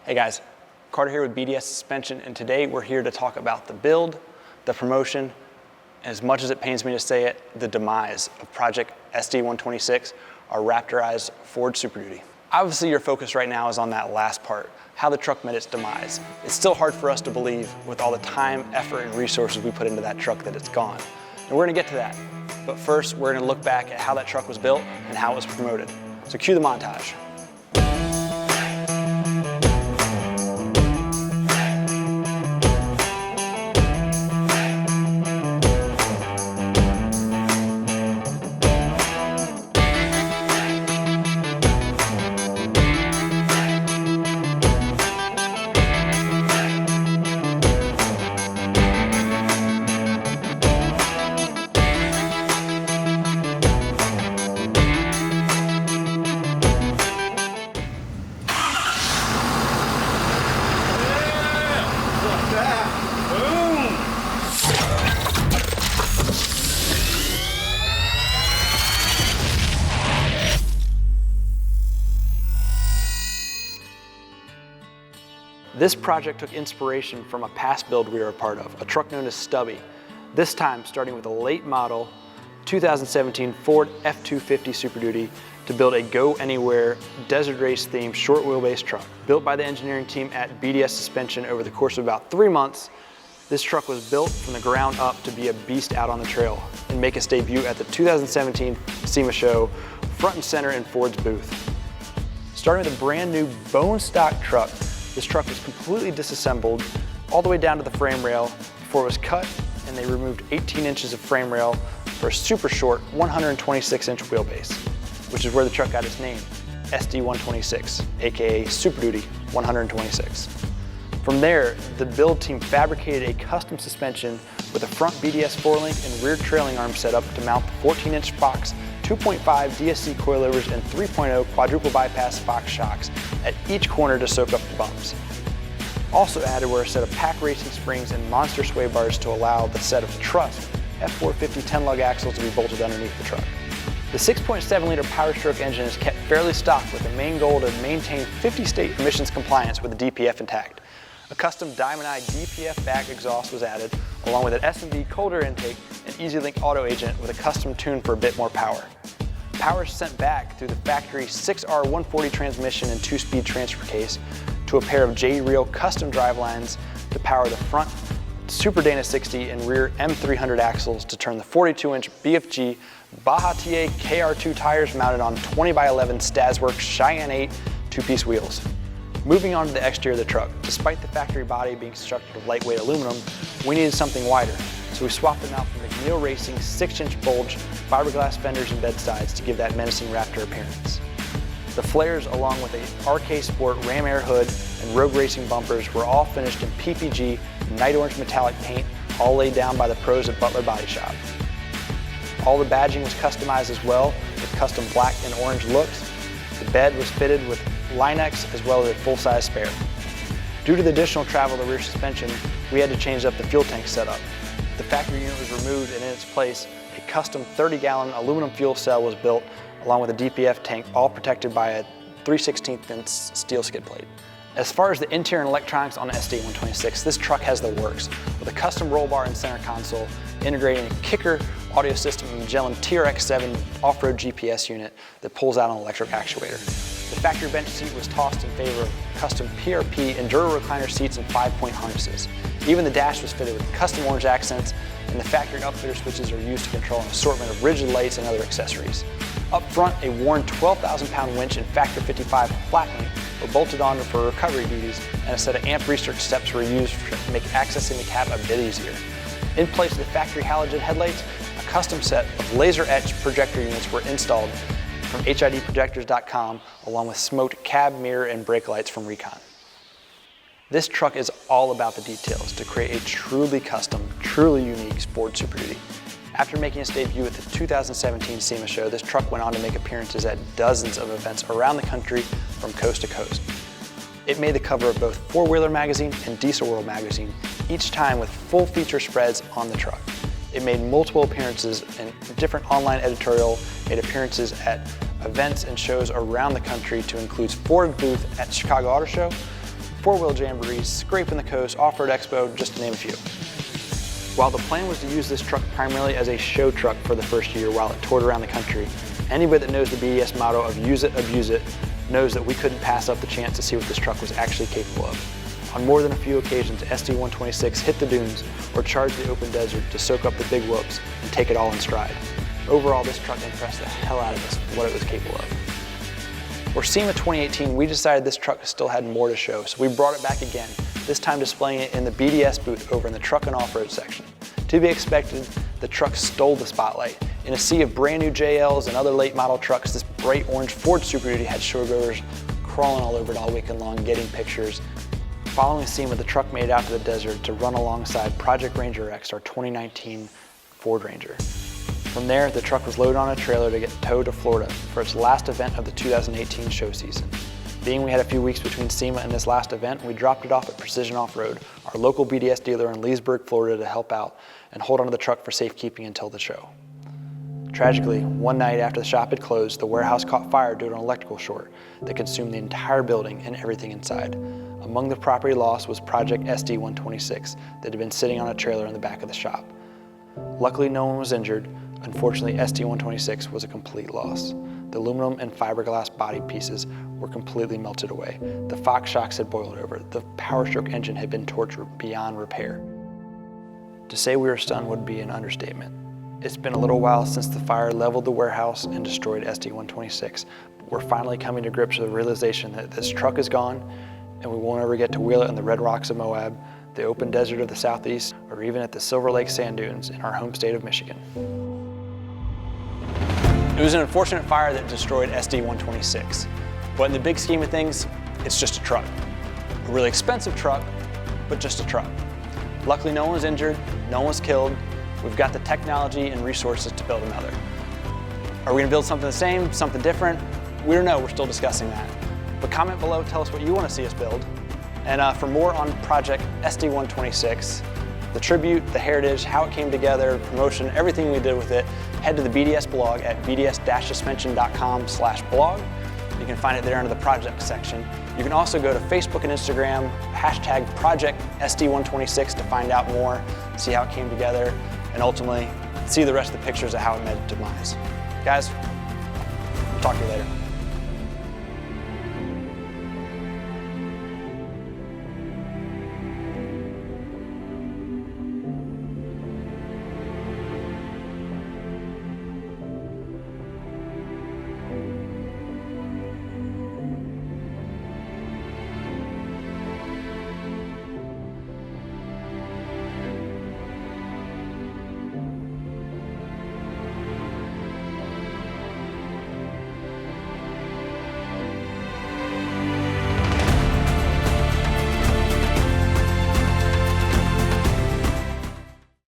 Hey guys, Carter here with BDS Suspension, and today we're here to talk about the build, the promotion, and as much as it pains me to say it, the demise of Project SD126, our Raptor-ized Ford Super Duty. Obviously your focus right now is on that last part, how the truck met its demise. It's still hard for us to believe with all the time, effort, and resources we put into that truck that it's gone. And we're gonna get to that. But first, we're gonna look back at how that truck was built and how it was promoted. So cue the montage. This project took inspiration from a past build we were a part of, a truck known as Stubby. This time starting with a late model 2017 Ford F250 Super Duty to build a go-anywhere desert race themed short wheelbase truck. Built by the engineering team at BDS Suspension over the course of about 3 months, this truck was built from the ground up to be a beast out on the trail and make its debut at the 2017 SEMA show, front and center in Ford's booth. Starting with a brand new bone stock truck, this truck was completely disassembled all the way down to the frame rail before it was cut, and they removed 18 inches of frame rail for a super short 126-inch wheelbase, which is where the truck got its name, SD126, aka Super Duty 126. From there, the build team fabricated a custom suspension with a front BDS 4-link and rear trailing arm setup to mount the 14-inch Fox 2.5 DSC coilovers and 3.0 quadruple bypass Fox shocks at each corner to soak up the bumps. Also added were a set of PAC Racing Springs and monster sway bars to allow the set of trussed F250 10-lug axles to be bolted underneath the truck. The 6.7-liter Power Stroke engine is kept fairly stock with the main goal to maintain 50-state emissions compliance with the DPF intact. A custom diamond-eyed DPF back exhaust was added, along with an S&V cold air intake and EasyLink auto agent with a custom tune for a bit more power. Power is sent back through the factory 6R140 transmission and 2-speed transfer case to a pair of J-Reel custom drivelines to power the front Super Dana 60 and rear M300 axles to turn the 42-inch BFG Baja TA KR2 tires mounted on 20x11 Stasworks Cheyenne 8 2-piece wheels. Moving on to the exterior of the truck, despite the factory body being constructed of lightweight aluminum, we needed something wider, so we swapped them out for McNeil Racing 6-inch bulge fiberglass fenders and bedsides to give that menacing Raptor appearance. The flares, along with a RK Sport Ram Air hood and Rogue Racing bumpers, were all finished in PPG Night Orange metallic paint, all laid down by the pros at Butler Body Shop. All the badging was customized as well, with custom black and orange looks. The bed was fitted with Line-X as well as a full-size spare. Due to the additional travel of the rear suspension, we had to change up the fuel tank setup. The factory unit was removed, and in its place, a custom 30-gallon aluminum fuel cell was built along with a DPF tank, all protected by a 3/16" steel skid plate. As far as the interior and electronics on the SD126, this truck has the works, with a custom roll bar and center console, integrating a kicker audio system and Magellan TRX7 off-road GPS unit that pulls out an electric actuator. The factory bench seat was tossed in favor of custom PRP Enduro recliner seats and 5-point harnesses. Even the dash was fitted with custom orange accents, and the factory upfitter switches are used to control an assortment of rigid lights and other accessories. Up front, a worn 12,000-pound winch and Factor 55 flat link were bolted on for recovery duties, and a set of amp research steps were used to make accessing the cab a bit easier. In place of the factory halogen headlights, a custom set of laser-etched projector units were installed from HIDprojectors.com, along with smoked cab, mirror, and brake lights from Recon. This truck is all about the details to create a truly custom, truly unique Ford Super Duty. After making its debut at the 2017 SEMA show, this truck went on to make appearances at dozens of events around the country from coast to coast. It made the cover of both Four-Wheeler magazine and Diesel World magazine, each time with full feature spreads on the truck. It made multiple appearances in different online editorial, made appearances at events and shows around the country to include Ford's booth at Chicago Auto Show, four-wheel jamborees, scraping the coast, off-road expo, just to name a few. While the plan was to use this truck primarily as a show truck for the first year while it toured around the country, anybody that knows the BDS motto of use it, abuse it, knows that we couldn't pass up the chance to see what this truck was actually capable of. On more than a few occasions, SD126 hit the dunes or charged the open desert to soak up the big whoops and take it all in stride. Overall, this truck impressed the hell out of us with what it was capable of. For SEMA 2018, we decided this truck still had more to show, so we brought it back again, this time displaying it in the BDS booth over in the truck and off-road section. To be expected, the truck stole the spotlight. In a sea of brand new JLs and other late model trucks, this bright orange Ford Super Duty had showgoers crawling all over it all weekend long, getting pictures. Following SEMA, the truck made it out to the desert to run alongside Project Ranger X, our 2019 Ford Ranger. From there, the truck was loaded on a trailer to get towed to Florida for its last event of the 2018 show season. Being we had a few weeks between SEMA and this last event, we dropped it off at Precision Off-Road, our local BDS dealer in Leesburg, Florida, to help out and hold onto the truck for safekeeping until the show. Tragically, one night after the shop had closed, the warehouse caught fire due to an electrical short that consumed the entire building and everything inside. Among the property lost was Project SD126 that had been sitting on a trailer in the back of the shop. Luckily, no one was injured. Unfortunately, SD126 was a complete loss. The aluminum and fiberglass body pieces were completely melted away. The Fox shocks had boiled over. The Power Stroke engine had been tortured beyond repair. To say we were stunned would be an understatement. It's been a little while since the fire leveled the warehouse and destroyed SD126, but we're finally coming to grips with the realization that this truck is gone and we won't ever get to wheel it in the red rocks of Moab, the open desert of the Southeast, or even at the Silver Lake sand dunes in our home state of Michigan. It was an unfortunate fire that destroyed SD126, but in the big scheme of things, it's just a truck. A really expensive truck, but just a truck. Luckily, no one was injured, no one was killed. We've got the technology and resources to build another. Are we gonna build something the same, something different? We don't know, we're still discussing that. But comment below, tell us what you wanna see us build. And for more on Project SD126, the tribute, the heritage, how it came together, promotion, everything we did with it, head to the BDS blog at bds-suspension.com/blog. You can find it there under the project section. You can also go to Facebook and Instagram, hashtag Project SD126 to find out more, see how it came together, and ultimately see the rest of the pictures of how it met its demise. Guys, we'll talk to you later.